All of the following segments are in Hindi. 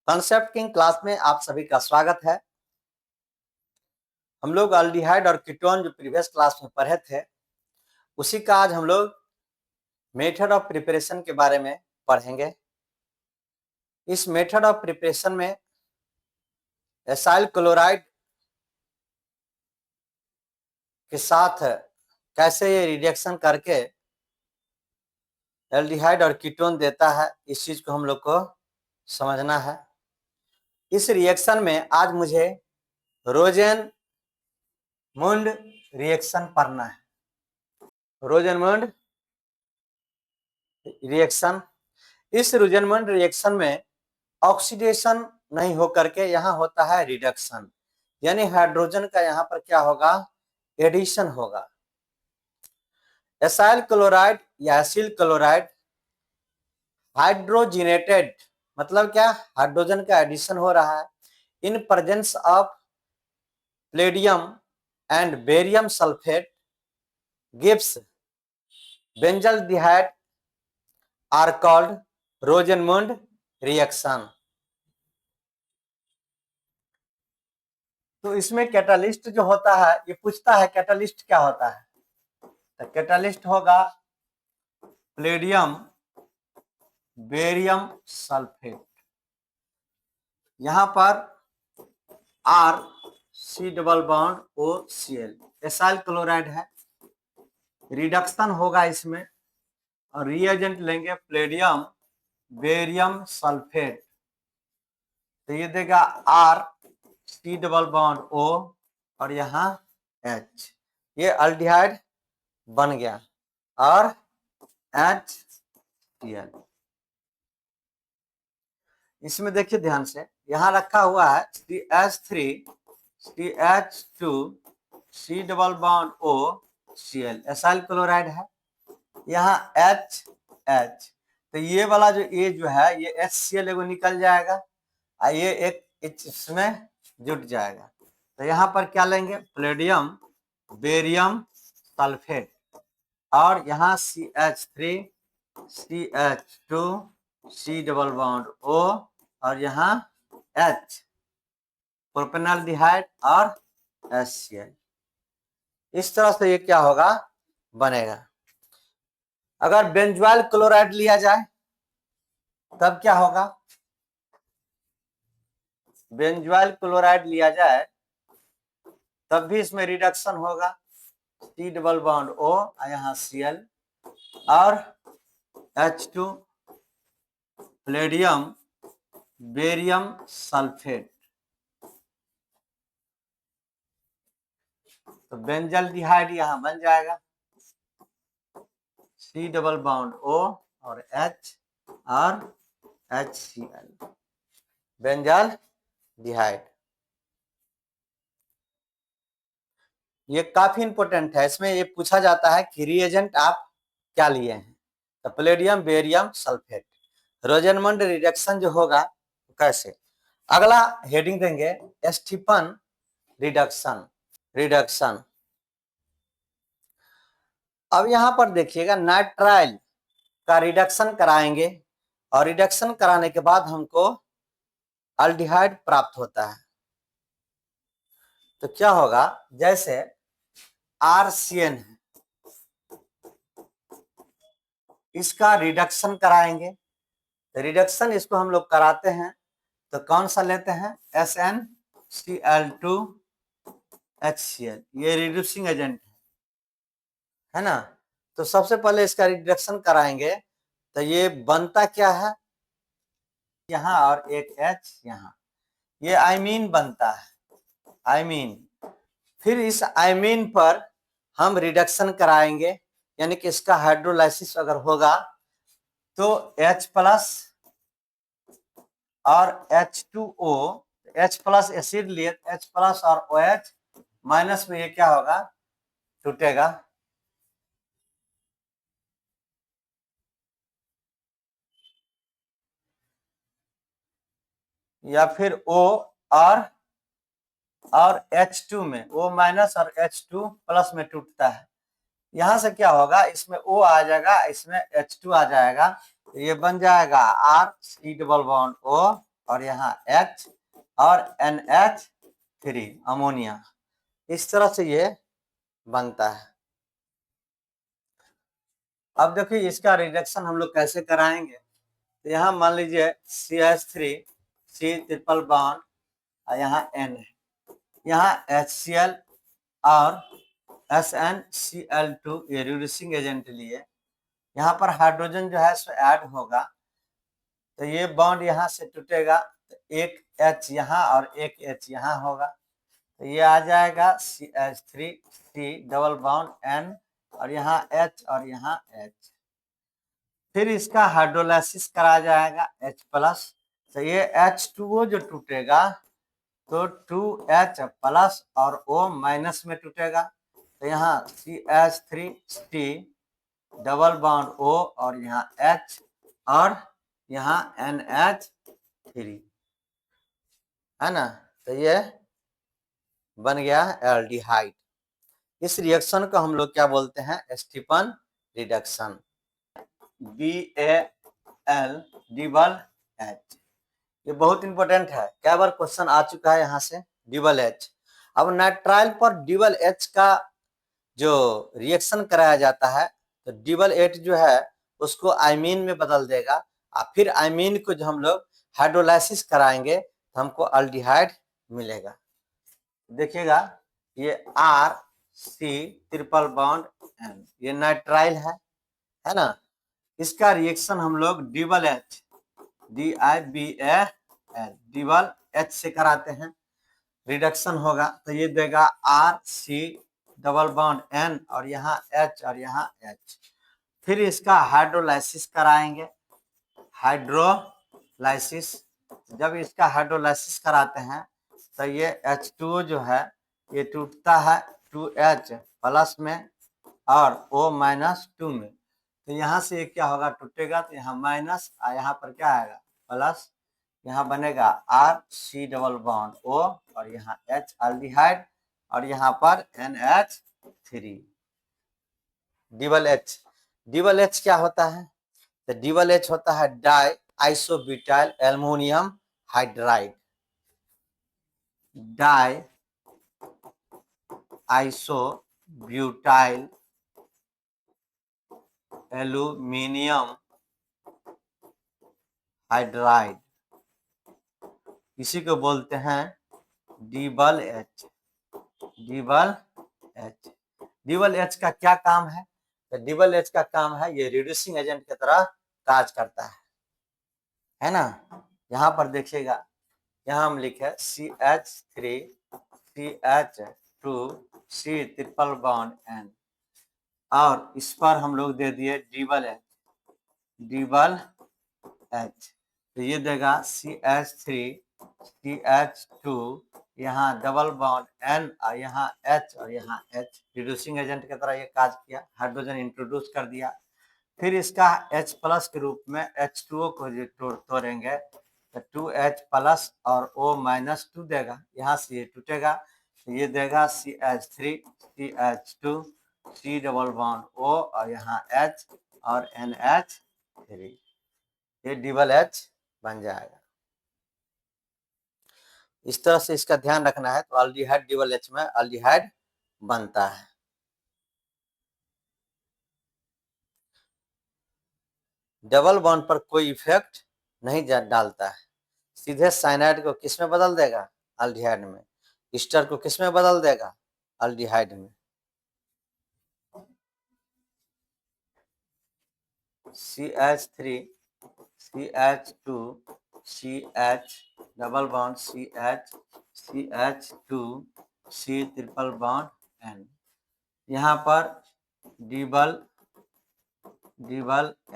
कॉन्सेप्ट किंग क्लास में आप सभी का स्वागत है। हम लोग अल्डिहाइड और कीटोन जो प्रीवियस क्लास में पढ़े थे उसी का आज हम लोग मेथड ऑफ प्रिपरेशन के बारे में पढ़ेंगे। इस मेथड ऑफ प्रिपरेशन में एसाइल क्लोराइड के साथ कैसे ये रिएक्शन करके एल्डिहाइड और कीटोन देता है, इस चीज को हम लोग को समझना है। इस रिएक्शन में आज मुझे रोजेनमुंड रिएक्शन पढ़ना है। रोजेनमुंड रिएक्शन, इस रोजेनमुंड रिएक्शन में ऑक्सीडेशन नहीं होकर के यहाँ होता है रिडक्शन, यानी हाइड्रोजन का यहाँ पर क्या होगा, एडिशन होगा। एसाइल क्लोराइड या एसिल क्लोराइड हाइड्रोजिनेटेड मतलब क्या, हाइड्रोजन का एडिशन हो रहा है in presence of palladium and barium sulphate gives benzaldehyde are called Rosenmund reaction. तो इसमें कैटालिस्ट जो होता है, ये पूछता है कैटालिस्ट क्या होता है, तो कैटालिस्ट होगा प्लेडियम बेरियम सल्फेट। यहां पर R C double bond O C L, acyl chloride है, रिडक्शन होगा इसमें और रिएजेंट लेंगे प्लेडियम बेरियम सल्फेट, तो ये देगा R C double bond O और यहाँ एच, ये अल्डिहाइड बन गया और HCl। इसमें देखिए ध्यान से, यहाँ रखा हुआ है CH3 CH2 C double bond O Cl, acyl chloride है, यहाँ H, तो ये वाला जो ए जो है ये HCl एगो निकल जाएगा और ये एक इसमें जुट जाएगा, तो यहाँ पर क्या लेंगे, प्लेडियम बेरियम सल्फेट और यहाँ CH3 CH2 C double bond O और यहाँ H, प्रोपेनॉल्डिहाइड और HCl। इस तरह से ये क्या होगा, बनेगा। अगर बेंजोइल क्लोराइड लिया जाए तब क्या होगा, बेंजोइल क्लोराइड लिया जाए तब भी इसमें रिडक्शन होगा, C डबल बॉन्ड O यहाँ Cl और H2 प्लेडियम बेरियम सल्फेट, तो बेंजल्डिहाइड यहाँ बन जाएगा C डबल बॉन्ड O और H और HCl, बेंजल्डिहाइड। ये काफी इंपॉर्टेंट है, इसमें ये पूछा जाता है कि रिएजेंट आप क्या लिए हैं, तो प्लेडियम बेरियम सल्फेट। रोजेनमुंड रिडक्शन जो होगा कैसे, अगला हेडिंग देंगे स्टीफन रिडक्शन। अब यहां पर देखिएगा नाइट्राइल का रिडक्शन कराएंगे और रिडक्शन कराने के बाद हमको अल्डिहाइड प्राप्त होता है, तो क्या होगा, जैसे RCN है, इसका रिडक्शन कराएंगे, तो रिडक्शन इसको हम लोग कराते हैं तो कौन सा लेते हैं, SnCl2HCl, ये रिड्यूसिंग एजेंट है ना। तो सबसे पहले इसका रिडक्शन कराएंगे तो ये बनता क्या है, यहाँ और एक H यहाँ, ये आइमीन बनता है, आइमीन। फिर इस आइमीन पर हम रिडक्शन कराएंगे, यानी कि इसका हाइड्रोलाइसिस अगर होगा तो H प्लस और H2O, H प्लस एसिड लिए H प्लस और OH माइनस में ये क्या होगा, टूटेगा, या फिर O और H2 में O माइनस और H2 प्लस में टूटता है, यहां से क्या होगा, इसमें O आ जाएगा, इसमें H2 आ जाएगा, तो ये बन जाएगा R C double bond O और यहाँ H और NH3 अमोनिया। इस तरह से ये बनता है। अब देखिए इसका रिडक्शन हम लोग कैसे कराएंगे। तो यहाँ मान लीजिए CH3 C ट्रिपल बॉन्ड और यहाँ N है, यहाँ HCl और SnCl2 ये रिड्यूसिंग एजेंट लिए, यहाँ पर हाइड्रोजन जो है सो ऐड होगा, तो ये बॉन्ड यहाँ से टूटेगा, तो एक H यहाँ और एक H यहाँ होगा, तो ये आ जाएगा CH3C डबल बॉन्ड N और यहाँ H और यहाँ H। फिर इसका हाइड्रोलाइसिस करा जाएगा H प्लस, तो ये H2O जो टूटेगा तो 2H प्लस और O माइनस में टूटेगा, तो यहाँ CH3C डबल बॉन्ड O और यहाँ H और यहाँ NH3 है ना, तो ये बन गया एल्डिहाइड। इस रिएक्शन को हम लोग क्या बोलते हैं, Stephen reduction, BAL double H। ये बहुत इंपॉर्टेंट है, कई बार क्वेश्चन आ चुका है यहाँ से डबल H। अब नाइट्राइल पर डबल H का जो रिएक्शन कराया जाता है तो डबल H जो है उसको आइमीन में बदल देगा, और फिर आइमीन को जो हम लोग हाइड्रोलाइसिस कराएंगे तो हमको अल्डिहाइड मिलेगा। देखिएगा ये RC ट्रिपल बॉन्ड N, ये नाइट्राइल है ना, इसका रिएक्शन हम लोग double H DIBAL double H से कराते हैं, रिडक्शन होगा तो ये देगा RC डबल बॉन्ड N और यहाँ H और यहाँ H। फिर इसका हाइड्रोलाइसिस कराएंगे, हाइड्रोलाइसिस, जब इसका हाइड्रोलाइसिस कराते हैं तो ये H2O जो है ये टूटता है 2H प्लस में और O माइनस 2 में, तो यहाँ से क्या होगा, टूटेगा तो यहाँ माइनस और यहाँ पर क्या आएगा प्लस, यहाँ बनेगा RC डबल बॉन्ड O और यहाँ H एल्डिहाइड और यहाँ पर NH3 double H। Double H क्या होता है, तो डबल H होता है die isobutyl aluminium hydride, die isobutyl aluminium hydride, इसी को बोलते हैं double H। Double H, double H का क्या काम है, तो डबल H का काम है ये रिड्यूसिंग एजेंट की तरह काज करता है ना। यहाँ पर देखिएगा, यहाँ हम लिखे CH3 CH2 C triple bond N और इस पर हम लोग दे दिए डबल H, तो ये देगा CH3 CH2 यहाँ डबल बॉन्ड N और यहाँ H और यहाँ H, रिड्यूसिंग एजेंट की तरह ये काज किया, हाइड्रोजन इंट्रोड्यूस कर दिया। फिर इसका H प्लस के रूप में H2O को तोड़ेंगे तो 2H प्लस और O माइनस 2 देगा, यहाँ से ये टूटेगा, ये देगा CH3 CH2 C double bond O और यहाँ H और NH3, ये डबल H बन जाएगा। इस तरह से इसका ध्यान रखना है, तो अल्डिहाइड डबल H में अल्डिहाइड बनता है। डबल बॉन्ड पर कोई इफेक्ट नहीं डालता है, सीधे साइनाइड को किस में बदल देगा, अल्डिहाइड में, ईस्टर को किस में बदल देगा, अल्डिहाइड में। CH3 CH2 CH double bond CH CH2 C triple bond N, यहाँ पर डबल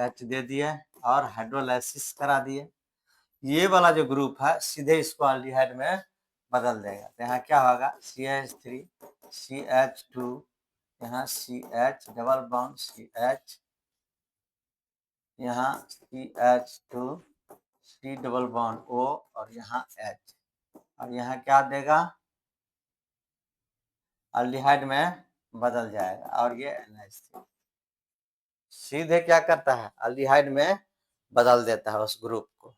H दे दिए और हाइड्रोलाइसिस करा दिए, ये वाला जो ग्रुप है सीधे इसको अल्डिहाइड में बदल देगा, तो यहाँ क्या होगा CH3 CH2 यहाँ CH डबल बॉन्ड CH, यहाँ CH2 C double bond O और यहाँ H, और यहाँ क्या देगा, अल्डिहाइड में बदल जाएगा और ये NH3 सीधे क्या करता है, अल्डिहाइड में बदल देता है उस ग्रुप को।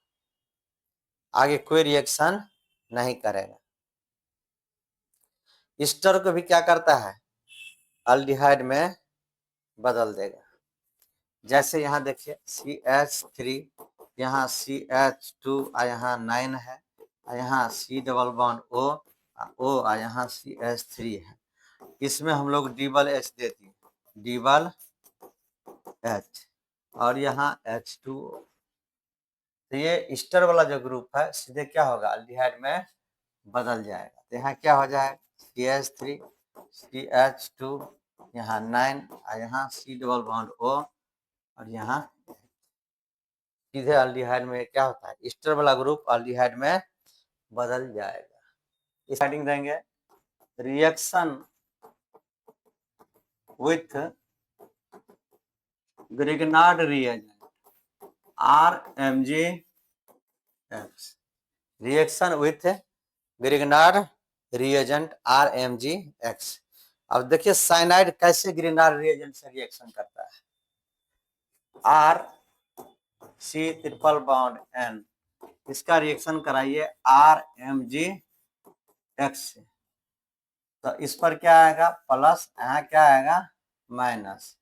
आगे कोई रिएक्शन नहीं करेगा। ईस्टर को भी क्या करता है, अल्डिहाइड में बदल देगा। जैसे यहाँ देखिए CH3, यहाँ CH2 और यहाँ 9 है, यहाँ C डबल बॉन्ड O और यहाँ CH3 है। इसमें हम लोग डबल H देती है, डबल H, और यहाँ H2O। तो ये ईस्टर वाला जो ग्रुप है सीधे क्या होगा, अल्डिहाइड में बदल जाएगा। तो यहाँ क्या हो जाएगा, CH3 CH2, यहाँ 9 और यहाँ C डबल बॉन्ड O और यहाँ सीधे अल्डिहाइड में क्या होता है, ईस्टर वाला ग्रुप अल्डिहाइड में बदल जाएगा। इस हेडिंग देंगे reaction with Grignard reagent RMgX, reaction with Grignard reagent RMgX। अब देखिए साइनाइड कैसे ग्रिग्नार्ड रिएजेंट से रिएक्शन करता है, RC ट्रिपल बॉन्ड N, इसका रिएक्शन कराइए RMgX से। तो इस पर क्या आएगा, प्लस, यहाँ क्या आएगा, माइनस।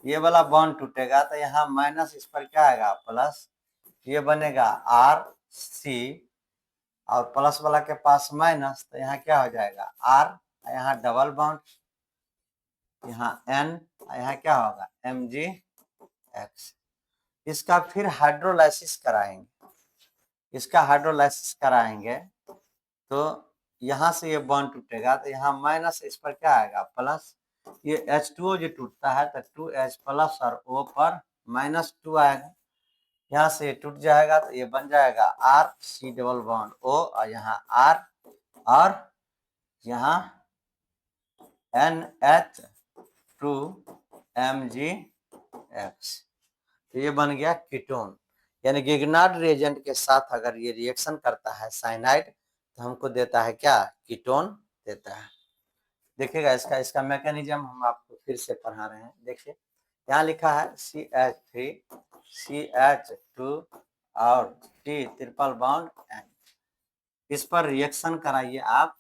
ये वाला बॉन्ड टूटेगा तो यहाँ माइनस, इस पर क्या आएगा, प्लस। ये बनेगा RC और प्लस वाला के पास माइनस, तो यहाँ क्या हो जाएगा R, यहाँ डबल बॉन्ड, यहाँ N, यहाँ क्या होगा MgX। इसका फिर हाइड्रोलाइसिस कराएंगे, इसका हाइड्रोलाइसिस कराएंगे तो यहाँ से ये बॉन्ड टूटेगा तो यहाँ माइनस, इस पर क्या आएगा, प्लस। ये H2O जो टूटता है तो 2H प्लस और O पर -2 आएगा। यहाँ से ये टूट जाएगा तो ये बन जाएगा RC डबल बॉन्ड O और यहाँ R और यहाँ NH2MgX। तो ये बन गया कीटोन। यानी ग्रिग्नार्ड रिएजेंट के साथ अगर ये रिएक्शन करता है साइनाइड तो हमको देता है क्या, कीटोन देता है। देखिएगा इसका मैकेनिज्म हम आपको फिर से पढ़ा रहे हैं। देखिए यहाँ लिखा है CH3 CH2 और T ट्रिपल बॉन्ड N, इस पर रिएक्शन कराइए आप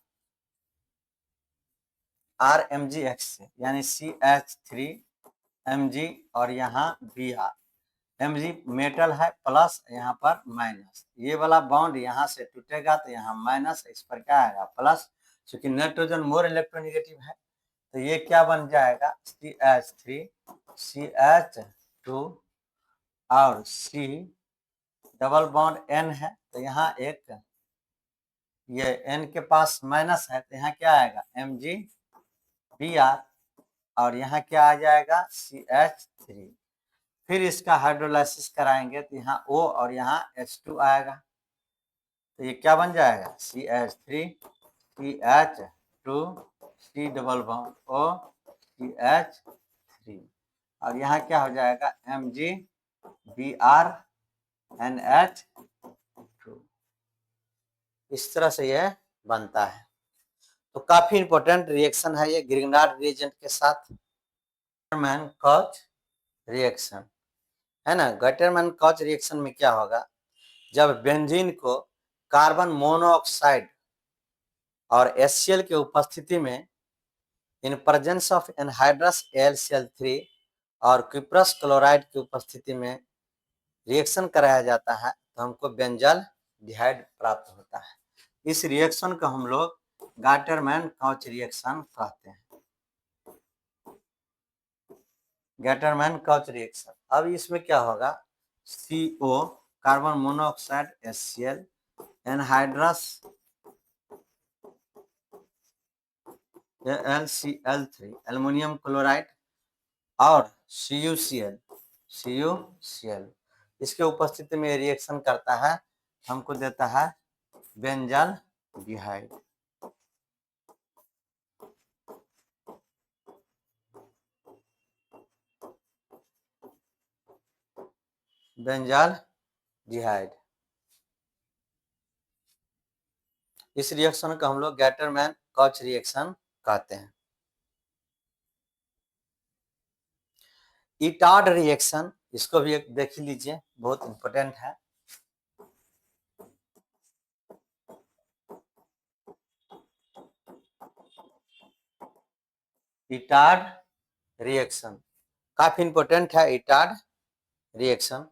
RMgX से, यानी CH3 Mg और यहाँ Br। Mg मेटल है प्लस, यहाँ पर माइनस। ये वाला बॉन्ड यहाँ से टूटेगा तो यहाँ माइनस, इस पर क्या आएगा, प्लस। क्योंकि नाइट्रोजन मोर इलेक्ट्रोनेगेटिव है तो ये क्या बन जाएगा, CH3 CH2 और C डबल बॉन्ड N है तो यहाँ एक, ये N के पास माइनस है तो यहाँ क्या आएगा MgBr और यहाँ क्या आ जाएगा CH3। फिर इसका हाइड्रोलाइसिस कराएंगे तो यहाँ O और यहाँ H2 आएगा तो ये क्या बन जाएगा, CH3 CH2 C double bond O CH3 और यहाँ क्या हो जाएगा MgBr NH2। इस तरह से यह बनता है। तो काफी इंपॉर्टेंट रिएक्शन है ये ग्रिग्नार्ड रिएजेंट के साथ। गटरमैन-कॉच रिएक्शन है ना। गटरमैन-कॉच रिएक्शन में क्या होगा, जब बेंजीन को कार्बन मोनोऑक्साइड और HCl की उपस्थिति में इन प्रेजेंस ऑफ एनहाइड्रस AlCl3 और क्यूप्रस क्लोराइड की उपस्थिति में रिएक्शन कराया जाता है तो हमको बेंजल डिहाइड प्राप्त होता है। इस रिएक्शन को हम लोग गटरमैन-कॉच रिएक्शन कहते हैं, गटरमैन-कॉच रिएक्शन। अब इसमें क्या होगा, CO carbon monoxide HCl, anhydrous AlCl3 aluminium chloride और CuCl इसके उपस्थिति में रिएक्शन करता है, हमको देता है बेंजल डिहाइड। बेंजल डिहाइड, इस रिएक्शन को हम लोग गटरमैन-कॉच रिएक्शन कहते हैं। इटार्ड रिएक्शन, इसको भी एक देख लीजिए, बहुत इंपॉर्टेंट है। इटार्ड रिएक्शन काफी इंपॉर्टेंट है। इटार्ड रिएक्शन,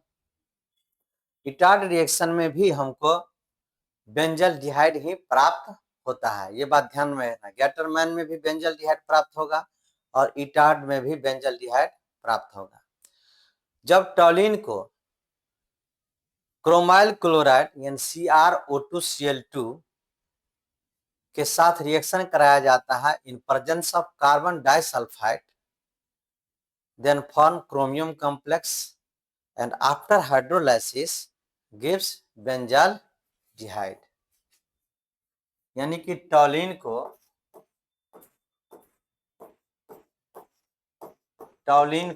इटार्ड रिएक्शन में भी हमको बेंजल्डिहाइड ही प्राप्त होता है, ये बात ध्यान में रखना। गैटरमैन में भी बेंजल्डिहाइड प्राप्त होगा और इटार्ड में भी बेंजल्डिहाइड प्राप्त होगा। जब टॉलिन को क्रोमाइल क्लोराइड यानी CrO2Cl2 के साथ रिएक्शन कराया जाता है in presence of carbon disulphide, then form chromium complex and after hydrolysis gives benzaldehyde। यानी कि टॉलिन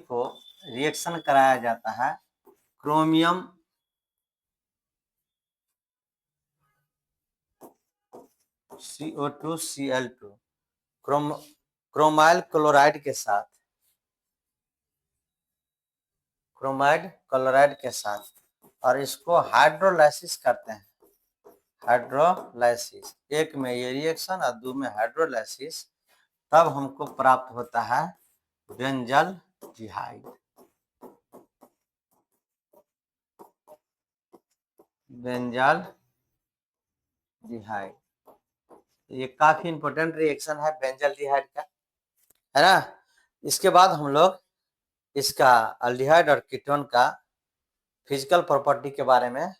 को रिएक्शन कराया जाता है क्रोमियम CO2Cl2 क्रोमाइल क्लोराइड के साथ, और इसको हाइड्रोलाइसिस करते हैं। हाइड्रोलाइसिस, एक में ये रिएक्शन और दो में हाइड्रोलाइसिस, तब हमको प्राप्त होता है बेंजल्डिहाइड। बेंजल्डिहाइड ये काफी इंपॉर्टेंट रिएक्शन है बेंजल्डिहाइड का, है ना। इसके बाद हम लोग इसका अल्डिहाइड और कीटोन का फिजिकल प्रॉपर्टी के बारे में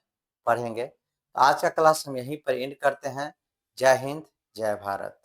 पढ़ेंगे। आज का क्लास हम यहीं पर एंड करते हैं। जय हिंद, जय भारत।